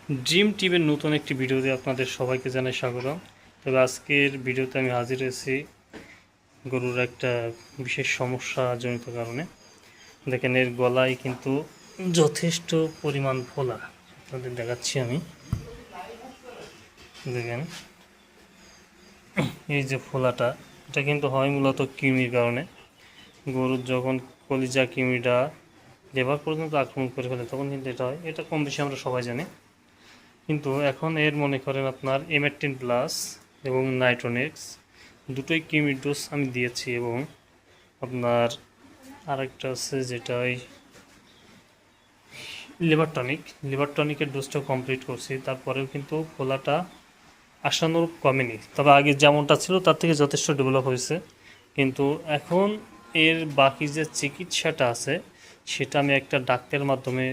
Dream টিমের নতুন একটি ভিডিওতে আপনাদের সবাইকে জানাই স্বাগত। তবে আজকের ভিডিওতে আমি হাজির হয়েছি গরুর একটা বিশেষ সমস্যাজনিত কারণে। দেখেন এর গলায় কিন্তু যথেষ্ট পরিমাণ ফোলা, আপনাদের দেখাচ্ছি আমি। দেখেন এই যে ফোলাটা, এটা কিন্তু হয় মূলত কৃমির কারণে। গরুর যখন কলিজা কৃমিটা লেবার পর্যন্ত আক্রমণ করে ফেলে তখন কিন্তু এটা হয়। এটা কম বেশি আমরা সবাই জানি। কিন্তু এখন এর মনে করেন আপনার এমেট্রিন প্লাস এবং নাইট্রোনেক্স দুটোই কৃমির ডোজ আমি দিয়েছি, এবং আপনার আরেকটা আছে যেটা ওই লিভার টনিকের ডোজটাও কমপ্লিট করছি। তারপরেও কিন্তু ফোলাটা আশানুরূপ কমেনি, তবে আগে যেমনটা ছিল তার থেকে যথেষ্ট ডেভেলপ হয়েছে। কিন্তু এখন এর বাকি যে চিকিৎসাটা আছে সেটা আমি একটা ডাক্তারের মাধ্যমে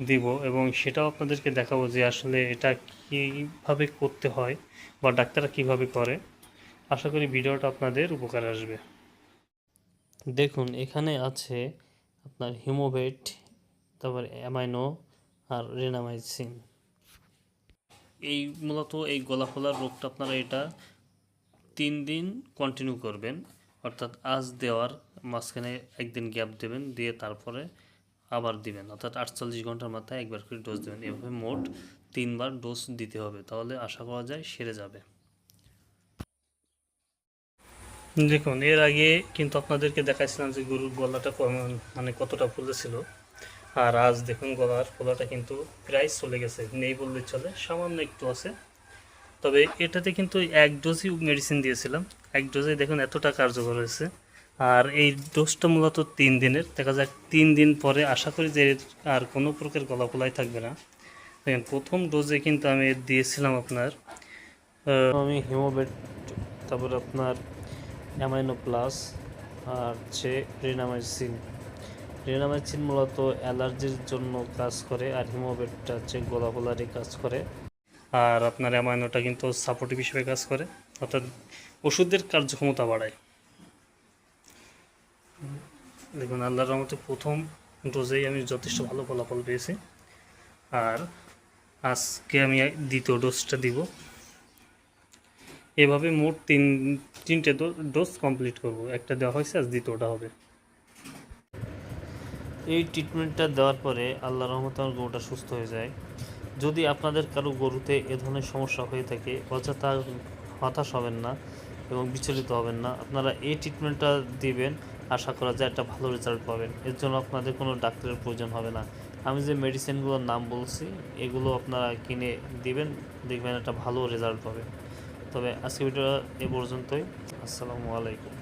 দিব, এবং সেটাও আপনাদেরকে দেখাবো যে আসলে এটা কীভাবে করতে হয় বা ডাক্তাররা কীভাবে করে। আশা করি ভিডিওটা আপনাদের উপকারে আসবে। দেখুন এখানে আছে আপনার হিমোভেট, তারপর অ্যামাইনো আর রেনামাইসিন। এই মূলত এই গলা ফোলার রোগটা আপনারা এটা 3 দিন কন্টিনিউ করবেন, অর্থাৎ আজ দেওয়ার মাঝখানে একদিন গ্যাপ দেবেন, দিয়ে তারপরে আবার দিবেন, অর্থাৎ 48 ঘন্টার মাথায় একবার করে ডোজ দেবেন। এভাবে মোট 3 বার ডোজ দিতে হবে, তাহলে আশা করা যায় সেরে যাবে। দেখুন এর আগে কিন্তু আপনাদেরকে দেখাইছিলাম যে গরুর গলাটা মানে কতটা ফুলেছিল, আর আজ দেখুন গলার ফোলাটা কিন্তু প্রায় চলে গেছে, নেই বললে চলে, সামান্য একটু আছে। তবে এটাতে কিন্তু এক ডোজই মেডিসিন দিয়েছিলাম, এক ডোজে দেখুন এতটা কার্যকর হয়েছে। আর এই ডোজটা মূলত 3 দিনের, দেখা যাক 3 দিন পরে আশা করি যে আর কোনো প্রকার গলা ফোলাই থাকবে না। দেখেন প্রথম ডোজে কিন্তু আমি দিয়েছিলাম আপনার আমি হিমোবেট, তারপর আপনার অ্যামাইনো প্লাস আর হচ্ছে রেনামাইসিন মূলত অ্যালার্জির জন্য কাজ করে, আর হিমোবেটটা হচ্ছে গলা ফোলারই কাজ করে, আর আপনার অ্যামাইনোটা কিন্তু সাপোর্টিভ হিসেবে কাজ করে, অর্থাৎ ওষুধের কার্যক্ষমতা বাড়ায়। দেখুন আল্লাহর রহমতে প্রথম ডোজেই আমি যথেষ্ট ভালো ফলাফল পেয়েছি, আর আজকে আমি দ্বিতীয় ডোজটা দিব। এভাবে মোট তিনটে ডোজ কমপ্লিট করব, একটা দেওয়া হয়েছে, আজ দ্বিতীয়টা হবে। এই ট্রিটমেন্টটা দেওয়ার পরে আল্লাহর রহমতে আমার গরুটা সুস্থ হয়ে যায়। যদি আপনাদের কারো গরুতে এ ধরনের সমস্যা হয়ে থাকে, অযথা হতাশ হবেন না এবং বিচলিত হবেন না। আপনারা এই ট্রিটমেন্টটা দিবেন, আশা করা যায় একটা ভালো রেজাল্ট পাবেন। এর জন্য আপনাদের কোনো ডাক্তারের প্রয়োজন হবে না। আমি যে মেডিসিনগুলোর নাম বলছি এগুলো আপনারা কিনে দিবেন, দেখবেন একটা ভালো রেজাল্ট পাবেন। তবে আজকে ভিডিওটা এ পর্যন্তই। আসসালামু আলাইকুম।